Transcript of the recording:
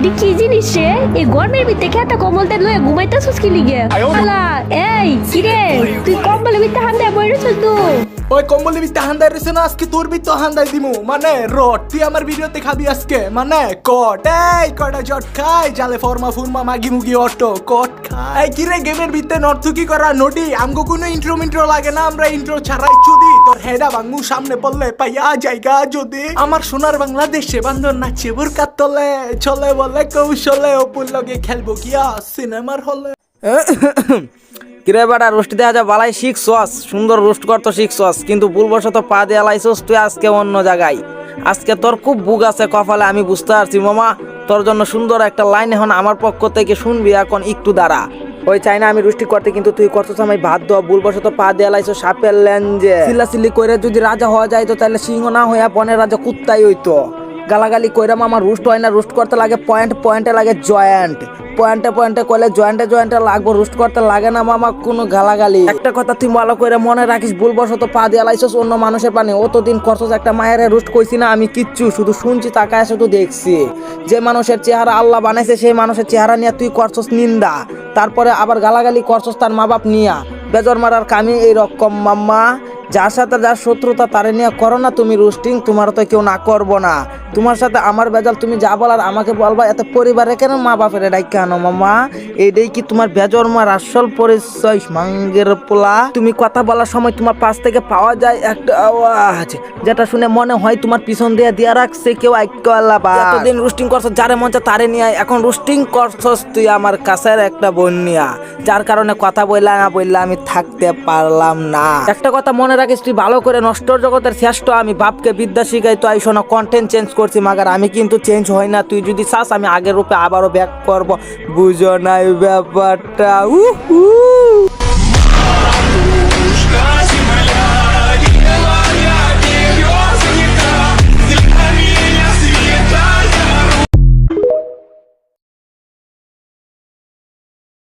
এটি কি জিনিস রে? এই গরমের ভিতরে খেতে কম্বলতে লয়ে ঘুমাইতেছিস কি লিগে? আলা এই কিরে তুই কম্বলের ভিতরে হান্দায় বইরেছিস তো? ওই কম্বলের ভিতরে হান্দায় রয়েছে না, আজকে তোর ভিতরে হান্দায় দিমু। মানে রড তুই আমার ভিডিওতে খাবি আজকে, মানে কট এই কটা জট খাই জালে ফর্মা ফুরমা মাগি মুগি অটো কট খাই। কিরে গেমের ভিতরে নর্থকি করা নটি আমগো কোনো ইন্ট্রো লাগে না, আমরা ইন্ট্রো ছাড়াই চুদি তোর হেডা বাংমু সামনে পড়লে পাইয়া জায়গা যদি। আমার সোনার বাংলাদেশে বান্ধব নাচে বুরকার তলে চলে বলে কৌশলে অপুর লগে খেলবো গিয়া সিনেমার হলে। কিরে বেটা রোস্ট দেওয়া যা বালাই শিখছস, সুন্দর রোস্ট করতো শিখছস, কিন্তু ভুলবশত পা দিয়ে লাইছস তুই আজকে অন্য জায়গায়। আজকে তোর খুব বুক আছে কপালে, আমি বুঝতে পারছি মামা। তোর জন্য সুন্দর একটা লাইন এখন আমার পক্ষ থেকে শুনবি, এখন একটু দাঁড়া। ওই চাই না আমি রুষ্টি করতে, কিন্তু তুই করছস আমি ভাত দেওয়া। ভুলবশত পা দিয়ে লাইছস সাপের লেঞ্জে। চিল্লাচিল্লি করে যদি রাজা হওয়া যায় তো তাহলে সিংহ না হইয়া বনের রাজা কুত্তাই হইতো। গালাগালি কইরাম আমার রুস্ট হয় না, রুস্ট করতে লাগে পয়েন্টে লাগে জয়েন্ট, পয়েন্টে করলে জয়েন্টে লাগবো, রুস্ট করতে লাগে না মামা কোনো গালাগালি। একটা কথা তুই ভালো করে মনে রাখিস, ভুলবশত পা দিয়ে লাইছস অন্য মানুষের পানে। অতদিন করছস একটা মায়ের রুস্ট কইছি না আমি কিচ্ছু, শুধু শুনছি তাকায় শুধু দেখছি। যে মানুষের চেহারা আল্লাহ বানাইছে সেই মানুষের চেহারা নিয়ে তুই করছস নিন্দা, তারপরে আবার গালাগালি করছস তার মা বাপ নিয়া। বেজর মারার কামি এইরকম মাম্মা। যার সাথে যার শত্রুতা তারে নিয়ে করো না তুমি রোস্টিং, তোমার তো কেউ না করবো না। তোমার সাথে আমার বেজাল, তুমি যা বলার আমাকে বলবা, এত পরিবারে কেন মা বাপের এটাই কেন মামা? এইটাই কি তোমার বেজর মার আসল পরিচয় মাঙ্গের পোলা? তুমি কথা বলার সময় তোমার পাশ থেকে পাওয়া যায় একটা আওয়াজ, যেটা শুনে মনে হয় তোমার পিছন দিয়ে দিয়া রাখছে কেউ। এতদিন রোস্টিং করছস যারে মন চায় তারে নিয়ে, এখন রোস্টিং করছস তুই আমার কাছের একটা বোন নিয়া, যার কারণে কথা বললা আমি থাকতে পারলাম না। একটা কথা মনে রাখিস, তুই ভালো করে নষ্টর জগতের শ্রেষ্ঠ। আমি বাপকে বিদ্যা শিখাই তো আইসো না, কন্টেন্ট চেঞ্জ করছি মাগার আমি কিন্তু চেঞ্জ হয় না। তুই যদি চাস আমি আগের রূপে আবারও ব্যাক করব, বুঝো নাই ব্যাপারটা।